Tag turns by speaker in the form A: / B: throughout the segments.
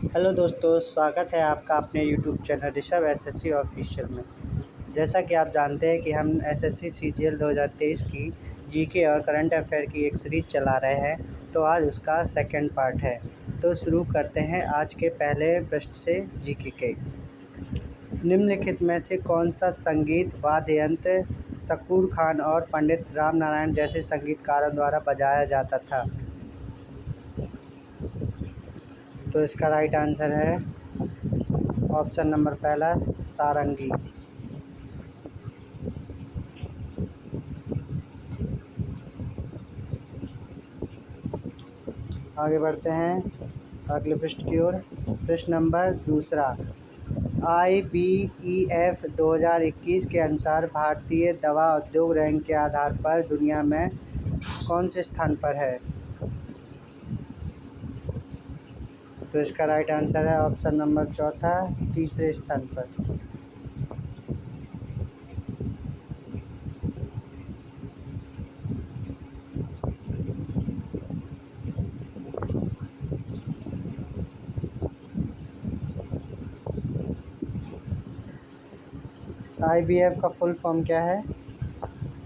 A: Hello दोस्तों, स्वागत है आपका अपने YouTube channel Rishabh SSC official में। जैसा कि आप जानते हैं कि हम एसएससी सीजीएल 2023 की जीके और करंट अफेयर की एक सीरीज चला रहे हैं, तो आज उसका सेकंड पार्ट है। तो शुरू करते हैं आज के पहले प्रश्न से जीके के। निम्नलिखित में से कौन सा संगीत वाद्य यंत्र शकूर खान और पंडित राम नारायण जैसे संगीतकारों द्वारा बजाया जाता था? तो इसका राइट आंसर है ऑप्शन नंबर पहला, सारंगी। आगे बढ़ते हैं अगले प्रश्न की ओर। प्रश्न नंबर दूसरा, IBEF 2021 के अनुसार भारतीय दवा उद्योग रैंक के आधार पर दुनिया में कौन से स्थान पर है? तो इसका राइट आंसर है ऑप्शन नंबर चौथा, तीसरे स्थान पर। IBF का फुल फॉर्म क्या है?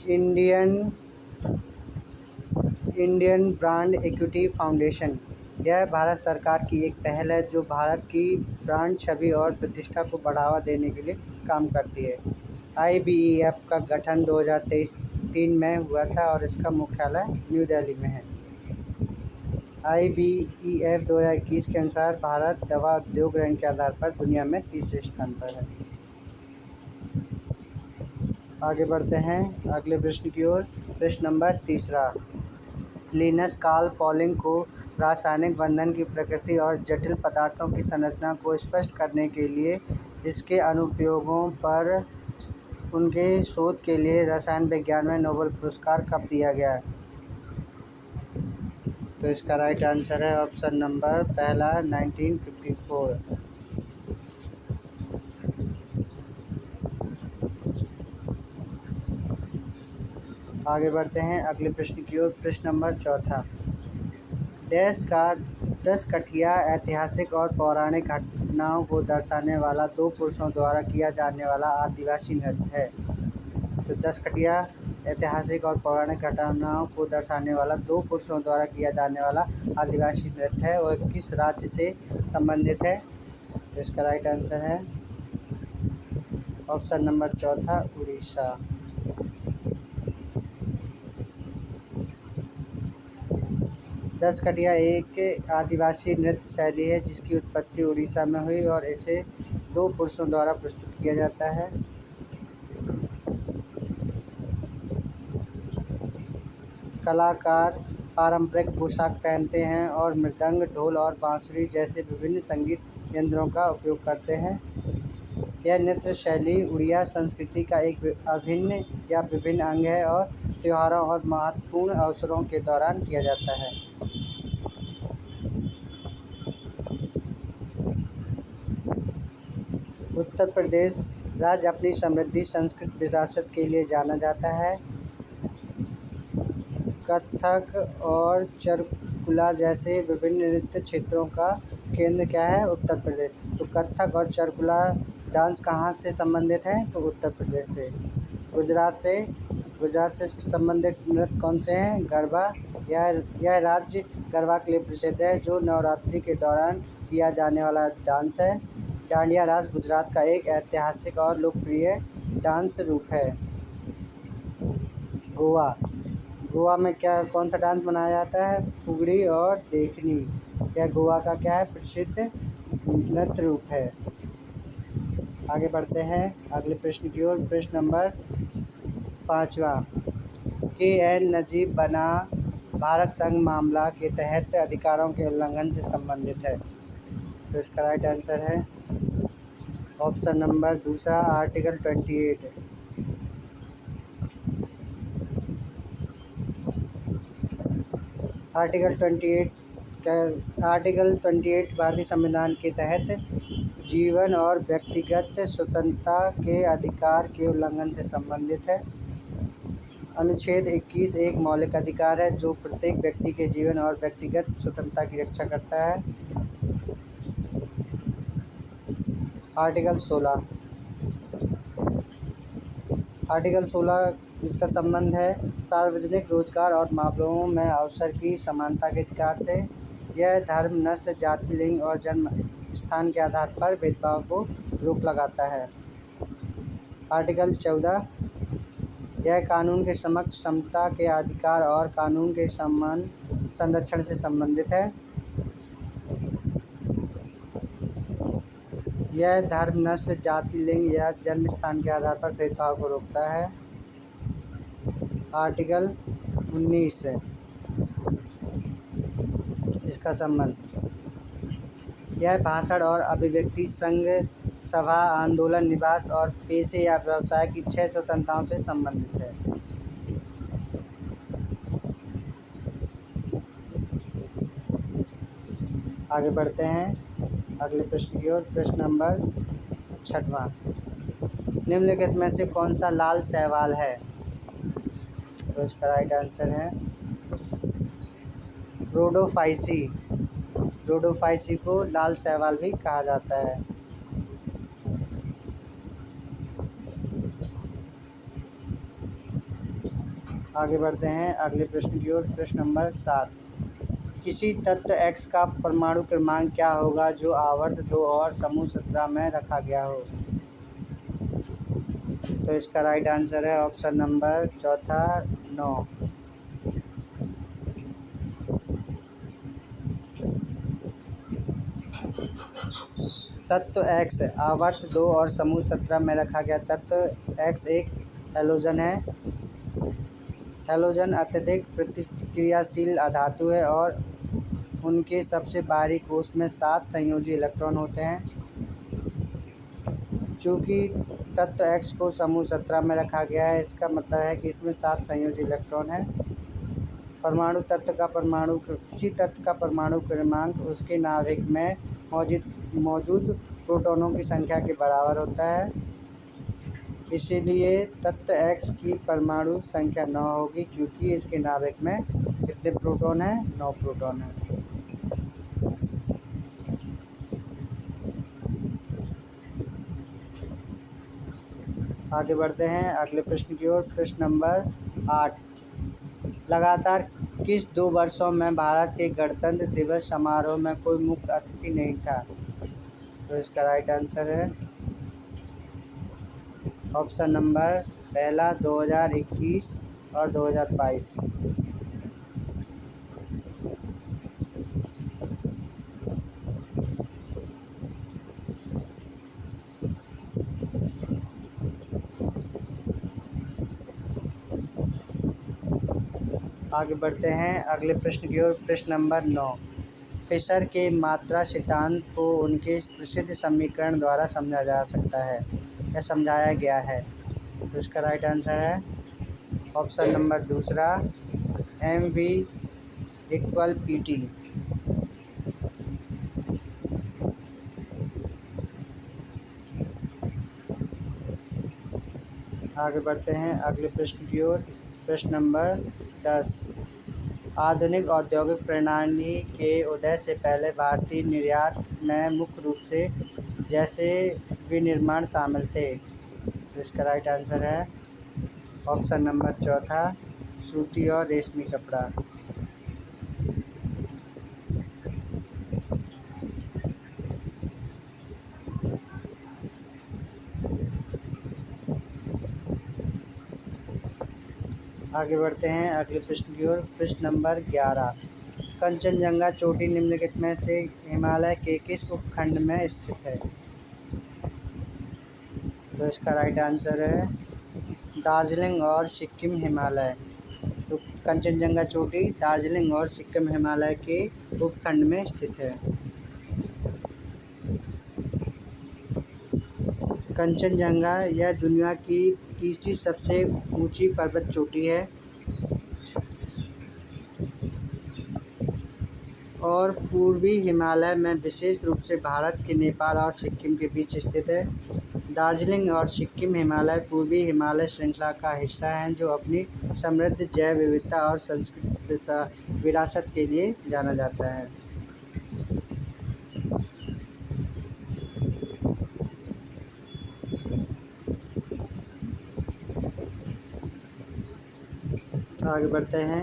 A: Indian brand equity foundation. यह भारत सरकार की एक पहल है जो भारत की ब्रांड छवि और प्रतिष्ठा को बढ़ावा देने के लिए काम करती है। IBEF का गठन 2023 में हुआ था और इसका मुख्यालय न्यू दिल्ली में है। IBEF 2021 के अनुसार भारत दवा उद्योग रैंक के आधार पर दुनिया में तीसरे स्थान पर है। आगे बढ़ते हैं अगले प्रश्न की ओर। प्रश्न नंबर तीसरा, लिनस कार्ल पॉलिंग को रासायनिक बंधन की प्रकृति और जटिल पदार्थों की संरचना को स्पष्ट करने के लिए इसके अनुप्रयोगों पर उनके शोध के लिए रसायन विज्ञान में नोबेल पुरस्कार कब दिया गया? तो इसका राइट आंसर है ऑप्शन नंबर पहला, 1954। आगे बढ़ते हैं अगले प्रश्न की ओर। प्रश्न नंबर चौथा, देश का 10 कठिया ऐतिहासिक और पौराणिक घटनाओं को दर्शाने वाला 2 पुरुषों द्वारा किया जाने वाला आदिवासी नृत्य है। तो 10 कठिया ऐतिहासिक और पौराणिक घटनाओं को दर्शाने वाला 2 पुरुषों द्वारा किया जाने वाला आदिवासी नृत्य है, वह किस राज्य से संबंधित है? तो इसका राइट आंसर है ऑप्शन नंबर चौथा, उड़ीसा। दस कठिया एक आदिवासी नृत्य शैली है जिसकी उत्पत्ति उड़ीसा में हुई और इसे 2 पुरुषों द्वारा प्रस्तुत किया जाता है। कलाकार पारंपरिक पोशाक पहनते हैं और मृदंग, ढोल और बांसुरी जैसे विभिन्न संगीत यंत्रों का उपयोग करते हैं। यह नृत्य शैली उड़िया संस्कृति का एक अभिन्न या विभिन्न अंग है और त्योहारों और महत्वपूर्ण अवसरों के दौरान किया जाता है। उत्तर प्रदेश राज्य अपनी समृद्ध सांस्कृतिक विरासत के लिए जाना जाता है। कथक और चारुकला जैसे विभिन्न नृत्य क्षेत्रों का केंद्र क्या है? उत्तर प्रदेश। तो कथक और चारुकला डांस कहाँ से संबंधित है? तो उत्तर प्रदेश से। गुजरात से संबंधित नृत्य कौन से हैं? गरबा। यह राज्य गरबा के लिए प्रसिद्ध है जो नवरात्रि के दौरान किया जाने वाला डांस है। डांडिया रास गुजरात का एक ऐतिहासिक और लोकप्रिय डांस रूप है। गोवा में कौन सा डांस मनाया जाता है? फुगड़ी और देखनी। यह गोवा का क्या है? प्रसिद्ध नृत्य रूप है। आगे बढ़ते हैं अगले प्रश्न की ओर। प्रश्न नंबर 5वां, KN नजीब बना भारत संघ मामला के तहत अधिकारों के उल्लंघन से संबंधित है। तो इसका राइट आंसर है ऑप्शन नंबर दूसरा, आर्टिकल 28। आर्टिकल 28 भारतीय संविधान के तहत जीवन और व्यक्तिगत स्वतंत्रता के अधिकार के उल्लंघन से संबंधित है। अनुच्छेद 21 एक मौलिक अधिकार है जो प्रत्येक व्यक्ति के जीवन और व्यक्तिगत स्वतंत्रता की रक्षा करता है। आर्टिकल 16। आर्टिकल 16 इसका संबंध है सार्वजनिक रोजगार और मामलों में अवसर की समानता के अधिकार से। यह धर्म, नस्ल, जाति, लिंग और जन्म स्थान के आधार पर भेदभाव को रोक लगाता है। आर्टिकल 14 यह कानून के समक्ष समता के अधिकार और कानून के समान संरक्षण से संबंधित है। यह धर्म, नस्ल, जाति, लिंग या जन्म स्थान के आधार पर भेदभाव को रोकता है। आर्टिकल 19 इसका संबंध यह भाषण और अभिव्यक्ति, संघ, सभा, आंदोलन, निवास और पेशे या व्यवसाय की 6 स्वतंत्रताओं से संबंधित है। आगे बढ़ते हैं अगले प्रश्न की ओर। प्रश्न नंबर 6वां, निम्नलिखित में से कौन सा लाल शैवाल है? तो इसका राइट आंसर है रोडोफाइसी। रोडोफाइसी को लाल शैवाल भी कहा जाता है। आगे बढ़ते हैं अगले प्रश्न की ओर। प्रश्न नंबर 7, किसी तत्व X का परमाणु क्रमांक क्या होगा जो आवर्त 2 और समूह 17 में रखा गया हो? तो इसका राइट आंसर है ऑप्शन नंबर चौथा 9। तत्व X आवर्त 2 और समूह 17 में रखा गया तत्व X एक हैलोजन है। हैलोजन अत्यधिक प्रतिक्रियाशील अधातु है और उनके सबसे बाहरी कोश में 7 संयोजी इलेक्ट्रॉन होते हैं। चूँकि तत्व X को समूह 17 में रखा गया है, इसका मतलब है कि इसमें 7 संयोजी इलेक्ट्रॉन हैं। परमाणु तत्व का परमाणु किसी तत्व का परमाणु क्रमांक उसके नाभिक में मौजूद प्रोटॉनों की संख्या के बराबर होता है। इसीलिए तत्व X की परमाणु संख्या 9 होगी, क्योंकि इसके नाभिक में कितने प्रोटॉन हैं? 9 प्रोटॉन हैं। आगे बढ़ते हैं अगले प्रश्न की ओर। प्रश्न नंबर 8, लगातार किस 2 वर्षों में भारत के गणतंत्र दिवस समारोह में कोई मुख्य अतिथि नहीं था? तो इसका राइट आंसर है ऑप्शन नंबर पहला 2021 और 2022। आगे बढ़ते हैं अगले प्रश्न की ओर। प्रश्न नंबर 9, फिशर के मात्रा सिद्धांत को उनके प्रसिद्ध समीकरण द्वारा समझा जा सकता है या समझाया गया है? तो इसका राइट आंसर है ऑप्शन नंबर दूसरा mv = pt। आगे बढ़ते हैं अगले प्रश्न की ओर। प्रश्न नंबर 10, आधुनिक औद्योगिक प्रणाली के उदय से पहले भारतीय निर्यात में मुख्य रूप से जैसे विनिर्माण शामिल थे? तो इसका राइट आंसर है ऑप्शन नंबर चौथा सूती और रेशमी कपड़ा। आगे बढ़ते हैं अगले प्रश्न की ओर। प्रश्न नंबर 11, कंचनजंगा चोटी निम्नलिखित में से हिमालय के किस उपखंड में स्थित है? तो इसका राइट आंसर है दार्जिलिंग और सिक्किम हिमालय। तो कंचनजंगा चोटी दार्जिलिंग और सिक्किम हिमालय के उपखंड में स्थित है। कंचनजंगा यह दुनिया की तीसरी सबसे ऊंची पर्वत चोटी है और पूर्वी हिमालय में विशेष रूप से भारत के नेपाल और सिक्किम के बीच स्थित है। दार्जिलिंग और सिक्किम हिमालय पूर्वी हिमालय श्रृंखला का हिस्सा हैं, जो अपनी समृद्ध जैव विविधता और सांस्कृतिक विरासत के लिए जाना जाता है। आगे बढ़ते हैं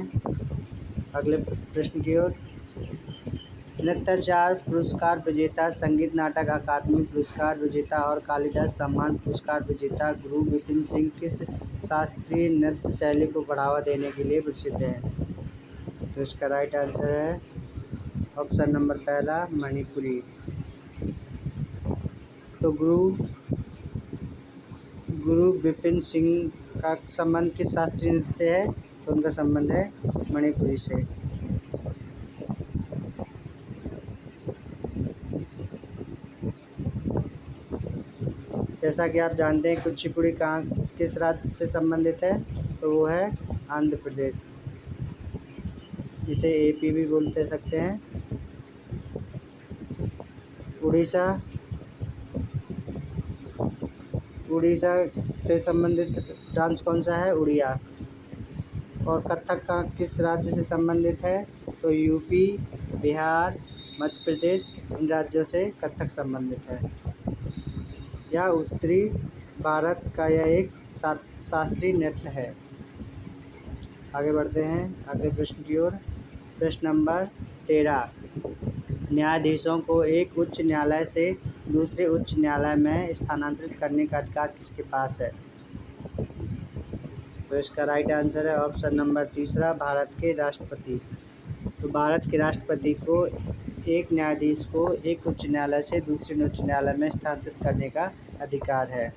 A: अगले प्रश्न की ओर। नृत्याचार्य पुरस्कार विजेता, संगीत नाटक अकादमी पुरस्कार विजेता और कालिदास सम्मान पुरस्कार विजेता गुरु विपिन सिंह किस शास्त्रीय नृत्य शैली को बढ़ावा देने के लिए प्रसिद्ध है? तो इसका राइट आंसर है ऑप्शन नंबर पहला, मणिपुरी। तो गुरु विपिन सिंह का संबंध किस शास्त्रीय नृत्य से है? तो उनका संबंध है मणिपुरी से। जैसा कि आप जानते हैं कुचिपुड़ी कहाँ किस राज्य से संबंधित है? तो वो है आंध्र प्रदेश, इसे एपी भी बोलते सकते हैं। उड़ीसा से संबंधित डांस कौन सा है? उड़िया। और कथक का किस राज्य से संबंधित है? तो यूपी, बिहार, मध्य प्रदेश, इन राज्यों से कथक संबंधित है। यह उत्तरी भारत का यह एक शास्त्रीय नृत्य है। आगे बढ़ते हैं अगले प्रश्न की ओर। प्रश्न नंबर 13, न्यायाधीशों को एक उच्च न्यायालय से दूसरे उच्च न्यायालय में स्थानांतरित करने का अधिकार किसके पास है? तो इसका राइट आंसर है ऑप्शन नंबर तीसरा, भारत के राष्ट्रपति। तो भारत के राष्ट्रपति को एक न्यायाधीश को एक उच्च न्यायालय से दूसरे उच्च न्यायालय में स्थानांतरित करने का अधिकार है।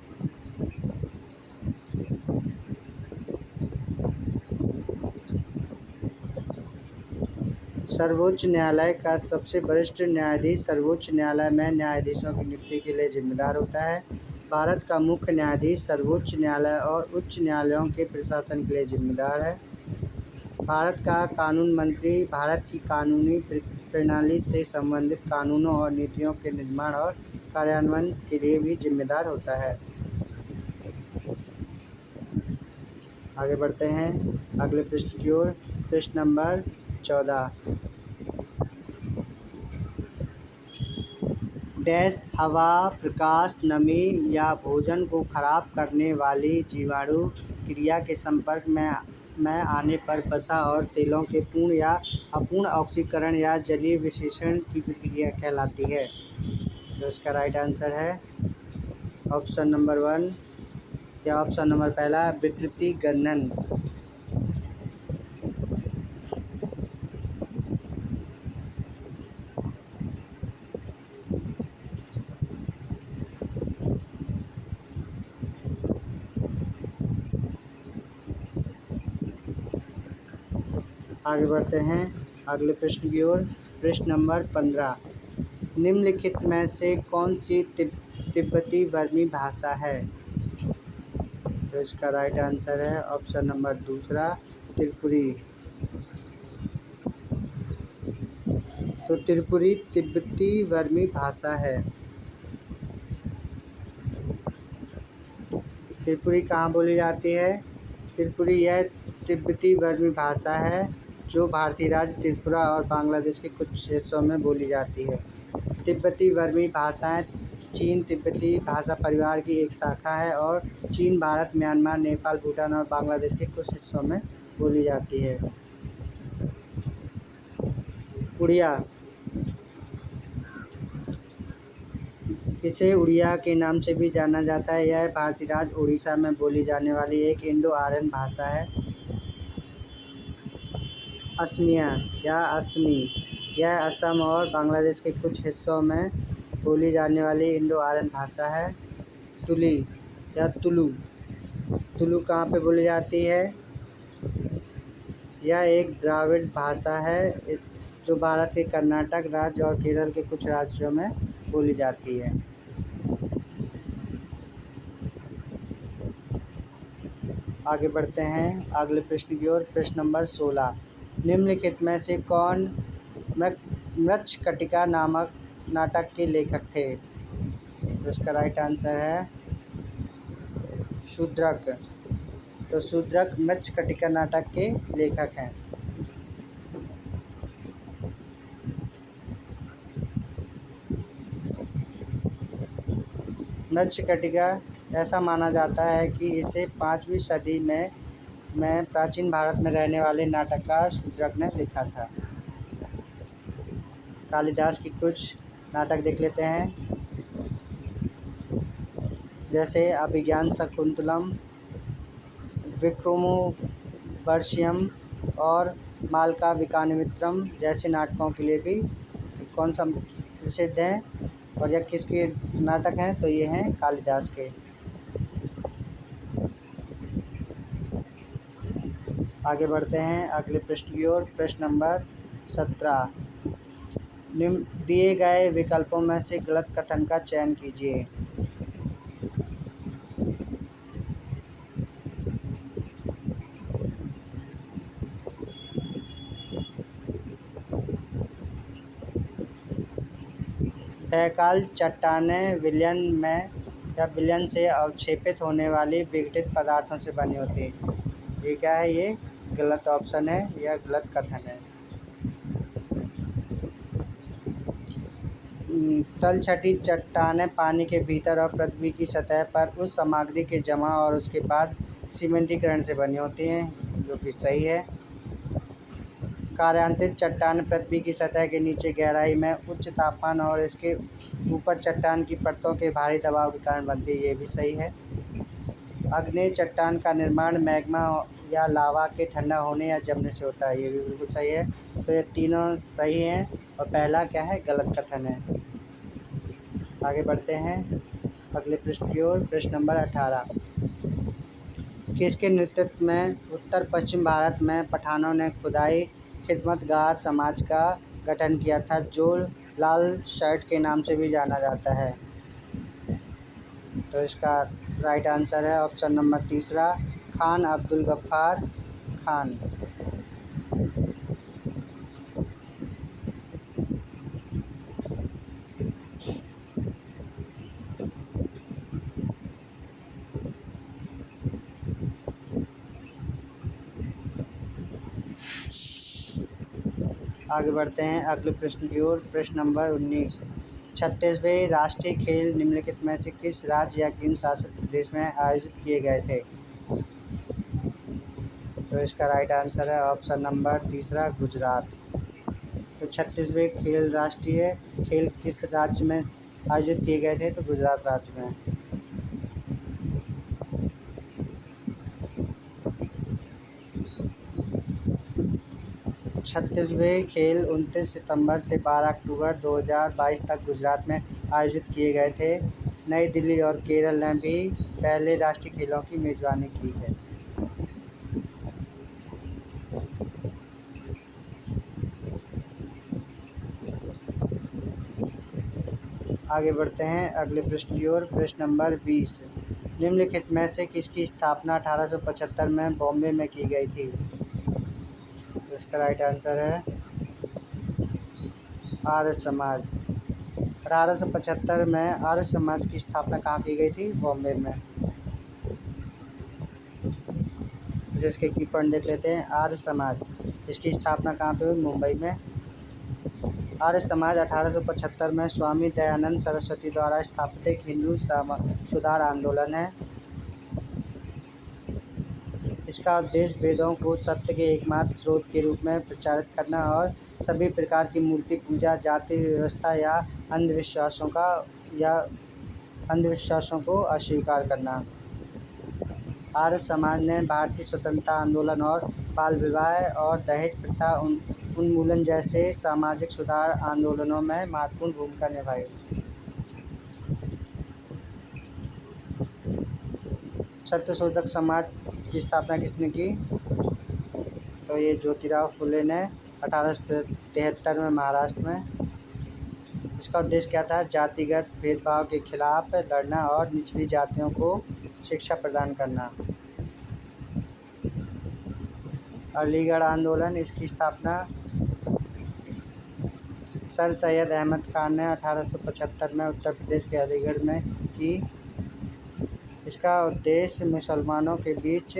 A: सर्वोच्च न्यायालय का सबसे वरिष्ठ न्यायाधीश सर्वोच्च न्यायालय में न्यायाधीशों की नियुक्ति के लिए जिम्मेदार होता है। भारत का मुख्य न्यायाधीश सर्वोच्च न्यायालय और उच्च न्यायालयों के प्रशासन के लिए जिम्मेदार है। भारत का कानून मंत्री भारत की कानूनी प्रणाली से संबंधित कानूनों और नीतियों के निर्माण और कार्यान्वयन के लिए भी जिम्मेदार होता है। आगे बढ़ते हैं अगले प्रश्न की ओर। प्रश्न नंबर 14, डैश हवा, प्रकाश, नमी या भोजन को खराब करने वाली जीवाणु क्रिया के संपर्क में आने पर वसा और तेलों के पूर्ण या अपूर्ण ऑक्सीकरण या जलीय विशेषण की प्रक्रिया कहलाती है? तो इसका राइट आंसर है ऑप्शन नंबर 1 या ऑप्शन नंबर पहला, विकृति गणन। आगे बढ़ते हैं अगले प्रश्न की ओर। प्रश्न नंबर 15, निम्नलिखित में से कौन सी तिब्बती बर्मी भाषा है? तो इसका राइट आंसर है ऑप्शन नंबर दूसरा, त्रिपुरी। तो त्रिपुरी तिब्बती बर्मी भाषा है। त्रिपुरी कहाँ बोली जाती है? त्रिपुरी यह तिब्बती बर्मी भाषा है जो भारतीय राज्य त्रिपुरा और बांग्लादेश के कुछ हिस्सों में बोली जाती है। तिब्बती बर्मी भाषाएं चीन तिब्बती भाषा परिवार की एक शाखा है और चीन, भारत, म्यांमार, नेपाल, भूटान और बांग्लादेश के कुछ हिस्सों में बोली जाती है। उड़िया, इसे उड़िया के नाम से भी जाना जाता है। यह भारतीय राज्य उड़ीसा में बोली जाने वाली एक इंडो आर्यन भाषा है। असमिया या असमी, यह असम और बांग्लादेश के कुछ हिस्सों में बोली जाने वाली इंडो आर्यन भाषा है। तुली या तुलु कहाँ पे बोली जाती है? यह एक द्राविड़ भाषा है जो भारत के कर्नाटक राज्य और केरल के कुछ राज्यों में बोली जाती है। आगे बढ़ते हैं अगले प्रश्न की ओर। प्रश्न नंबर 16, निम्नलिखित में से कौन मृच्छकटिका नामक नाटक के लेखक थे? तो इसका राइट आंसर है शूद्रक। तो शूद्रक मृच्छकटिका नाटक के लेखक हैं। मृच्छकटिका ऐसा माना जाता है कि इसे 5वीं सदी में में प्राचीन भारत में रहने वाले नाटककार शूद्रक ने लिखा था। कालिदास की कुछ नाटक देख लेते हैं, जैसे अभिज्ञान शाकुंतलम, विक्रमोर्वशीयम और मालविकाग्निमित्रम जैसे नाटकों के लिए भी कौन सा प्रसिद्ध है और यह किसके नाटक हैं, तो ये हैं कालिदास के। आगे बढ़ते हैं अगले प्रश्न की ओर। प्रश्न नंबर 17, निम्न दिए गए विकल्पों में से गलत कथन का चयन कीजिए। तहकाल चट्टानें विलयन से अवक्षेपित होने वाली विघटित पदार्थों से बनी होती हैं। ये क्या है? ये गलत ऑप्शन है, यह गलत कथन है। तलछटी चट्टानें पानी के भीतर और पृथ्वी की सतह पर उस सामग्री के जमा और उसके बाद सीमेंटीकरण से बनी होती हैं, जो कि सही है। कार्यांतरित चट्टान पृथ्वी की सतह के नीचे गहराई में उच्च तापमान और इसके ऊपर चट्टान की परतों के भारी दबाव के कारण बनती है, ये भी सही है। आग्नेय चट्टान का निर्माण मैग्मा या लावा के ठंडा होने या जमने से होता है, ये भी बिल्कुल सही है। तो ये तीनों सही हैं और पहला क्या है? गलत कथन है। आगे बढ़ते हैं अगले प्रश्न की ओर। प्रश्न नंबर 18, किसके नेतृत्व में उत्तर पश्चिम भारत में पठानों ने खुदाई खिदमतगार समाज का गठन किया था, जो लाल शर्ट के नाम से भी जाना जाता है? तो इसका राइट आंसर है ऑप्शन नंबर तीसरा, खान अब्दुल गफ्फार खान। आगे बढ़ते हैं अगले प्रश्न की ओर। प्रश्न नंबर 19, 36वें राष्ट्रीय खेल निम्नलिखित में से किस राज्य या केंद्र शासित प्रदेश में आयोजित किए गए थे? तो इसका राइट आंसर है ऑप्शन नंबर तीसरा, गुजरात। तो 36वें राष्ट्रीय खेल किस राज्य में आयोजित किए गए थे? तो गुजरात राज्य में। 36वें खेल 29 सितंबर से 12 अक्टूबर 2022 तक गुजरात में आयोजित किए गए थे। नई दिल्ली और केरल ने भी पहले राष्ट्रीय खेलों की मेज़बानी की है। आगे बढ़ते हैं अगले प्रश्न की ओर। प्रश्न नंबर 20, निम्नलिखित में से किसकी स्थापना 1875 में बॉम्बे में की गई थी? तो इसका राइट आंसर है आर्य समाज। 1875 में आर्य समाज की स्थापना कहाँ की गई थी? बॉम्बे में। जिसके की पॉइंट देख लेते हैं। आर्य समाज, इसकी स्थापना कहाँ पे हुई? मुंबई में। आर्य समाज 1875 में स्वामी दयानंद सरस्वती द्वारा स्थापित एक हिंदू सुधार आंदोलन है। इसका उद्देश्य वेदों को सत्य के एकमात्र स्रोत के रूप में प्रचारित करना और सभी प्रकार की मूर्ति पूजा, जाति व्यवस्था या अंधविश्वासों को अस्वीकार करना। आर्य समाज ने भारतीय स्वतंत्रता आंदोलन और बाल विवाह और दहेज प्रथा उन्मूलन जैसे सामाजिक सुधार आंदोलनों में महत्वपूर्ण भूमिका निभाई। सत्यशोधक समाज की स्थापना किसने की? तो ये ज्योतिराव फुले ने 1873 में महाराष्ट्र में। इसका उद्देश्य क्या था? जातिगत भेदभाव के खिलाफ लड़ना और निचली जातियों को शिक्षा प्रदान करना। अलीगढ़ आंदोलन, इसकी स्थापना सर सैयद अहमद खान ने 1875 में उत्तर प्रदेश के अलीगढ़ में की। इसका उद्देश्य मुसलमानों के बीच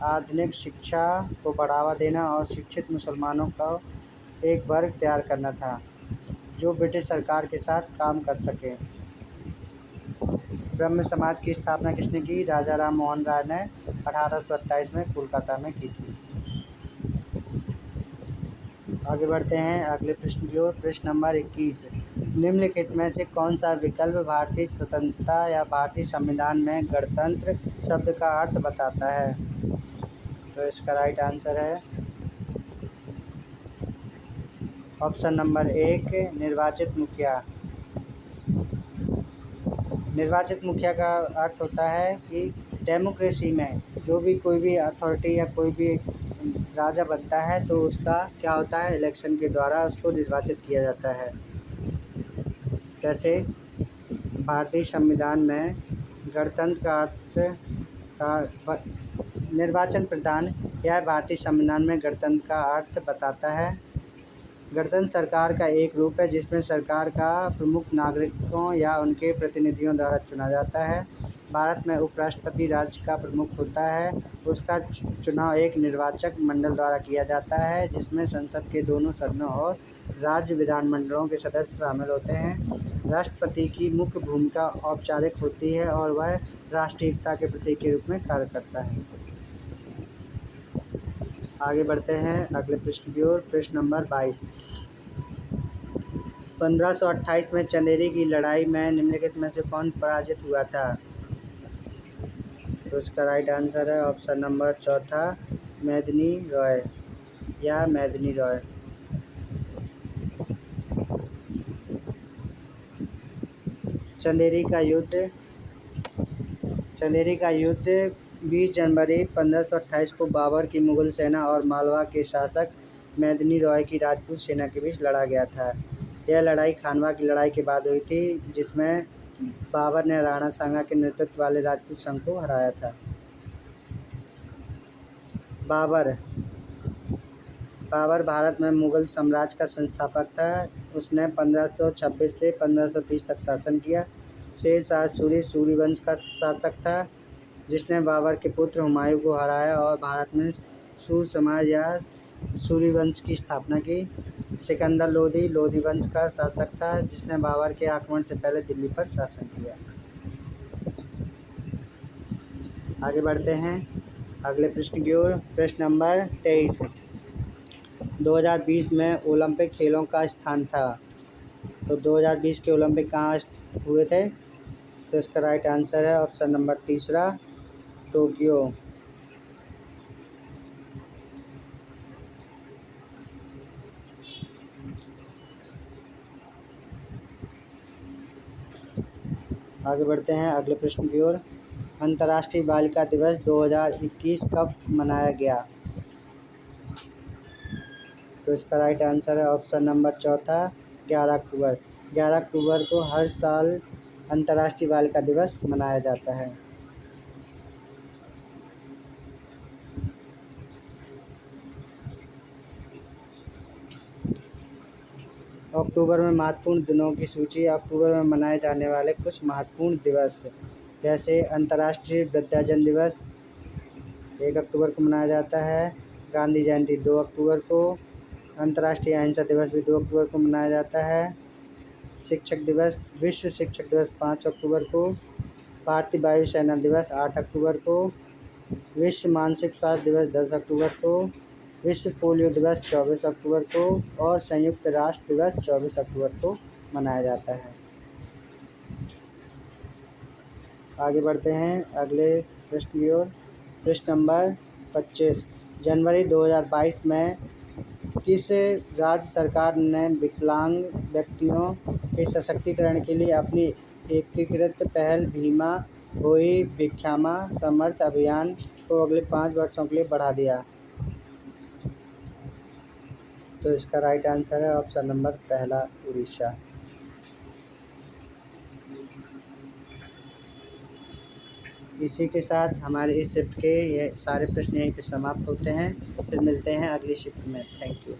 A: आधुनिक शिक्षा को बढ़ावा देना और शिक्षित मुसलमानों का एक वर्ग तैयार करना था, जो ब्रिटिश सरकार के साथ काम कर सके। ब्रह्म समाज की स्थापना किसने की? राजा राम मोहन राय ने 1828 में कोलकाता में की थी। आगे बढ़ते हैं अगले प्रश्न की ओर। प्रश्न नंबर 21, निम्नलिखित में से कौन सा विकल्प भारतीय स्वतंत्रता या भारतीय संविधान में गणतंत्र शब्द का अर्थ बताता है? तो इसका राइट आंसर है ऑप्शन नंबर 1, निर्वाचित मुखिया। निर्वाचित मुखिया का अर्थ होता है कि डेमोक्रेसी में जो भी कोई भी अथॉरिटी या कोई भी राजा बनता है तो उसका क्या होता है, इलेक्शन के द्वारा उसको निर्वाचित किया जाता है। जैसे भारतीय संविधान में गणतंत्र का अर्थ का निर्वाचन प्रधान यह भारतीय संविधान में गणतंत्र का अर्थ बताता है। गणतंत्र सरकार का एक रूप है जिसमें सरकार का प्रमुख नागरिकों या उनके प्रतिनिधियों द्वारा चुना जाता है। भारत में उपराष्ट्रपति राज्य का प्रमुख होता है। उसका चुनाव एक निर्वाचक मंडल द्वारा किया जाता है जिसमें संसद के दोनों सदनों और राज्य विधानमंडलों के सदस्य शामिल होते हैं। राष्ट्रपति की मुख्य भूमिका औपचारिक होती है और वह राष्ट्रीय एकता के प्रतीक के रूप में कार्य करता है। आगे बढ़ते हैं अगले प्रश्न की ओर। प्रश्न नंबर 22, 1528 में चंदेरी की लड़ाई में निम्नलिखित में से कौन पराजित हुआ था? तो इसका राइट आंसर है ऑप्शन नंबर 4, मेदिनी रॉय या मेदिनी रॉय। चंदेरी का युद्ध 20 जनवरी 1528 को बाबर की मुगल सेना और मालवा के शासक मेदिनी रॉय की राजपूत सेना के बीच लड़ा गया था। यह लड़ाई खानवा की लड़ाई के बाद हुई थी जिसमें बाबर ने राणा सांगा के नेतृत्व वाले राजपूत संघ को हराया था। बाबर भारत में मुगल साम्राज्य का संस्थापक था। उसने 1526 से 1530 तक शासन किया। शेर शाह सूरी सूर्यवंश का शासक था जिसने बाबर के पुत्र हुमायूं को हराया और भारत में सूर समाज या सूर्यवंश की स्थापना की। सिकंदर लोधी वंश का शासक था जिसने बाबर के आक्रमण से पहले दिल्ली पर शासन किया। आगे बढ़ते हैं अगले प्रश्न की ओर। प्रश्न नंबर 23, 2020 में ओलंपिक खेलों का स्थान था। तो 2020 के ओलंपिक कहाँ हुए थे? तो इसका राइट आंसर है ऑप्शन नंबर 3, टोक्यो। आगे बढ़ते हैं अगले प्रश्न की ओर। अंतर्राष्ट्रीय बालिका दिवस 2021 कब मनाया गया? तो इसका राइट आंसर है ऑप्शन नंबर 4, 11 अक्टूबर। 11 अक्टूबर को हर साल अंतर्राष्ट्रीय बालिका दिवस मनाया जाता है। अक्टूबर में महत्वपूर्ण दिनों की सूची। अक्टूबर में मनाए जाने वाले कुछ महत्वपूर्ण दिवस जैसे अंतर्राष्ट्रीय वृद्धाजन दिवस 1 अक्टूबर को मनाया जाता है। गांधी जयंती 2 अक्टूबर को। अंतर्राष्ट्रीय अहिंसा दिवस भी 2 अक्टूबर को मनाया जाता है। शिक्षक दिवस विश्व शिक्षक दिवस 5 अक्टूबर को। भारतीय वायुसेना दिवस 8 अक्टूबर को। विश्व मानसिक स्वास्थ्य दिवस 10 अक्टूबर को। विश्व पोलियो दिवस 24 अक्टूबर को और संयुक्त राष्ट्र दिवस 24 अक्टूबर को मनाया जाता है। आगे बढ़ते हैं अगले प्रश्न की ओर। प्रश्न नंबर 25, जनवरी 2022 में किस राज्य सरकार ने विकलांग व्यक्तियों के सशक्तिकरण के लिए अपनी एकीकृत पहल भीमा भोई भिक्षामा समर्थ अभियान को अगले 5 वर्षों के लिए बढ़ा दिया? तो इसका राइट आंसर है ऑप्शन नंबर 1, उड़ीसा। इसी के साथ हमारे इस शिफ्ट के ये सारे प्रश्न यहीं पे समाप्त होते हैं। फिर मिलते हैं अगली शिफ्ट में। Thank you.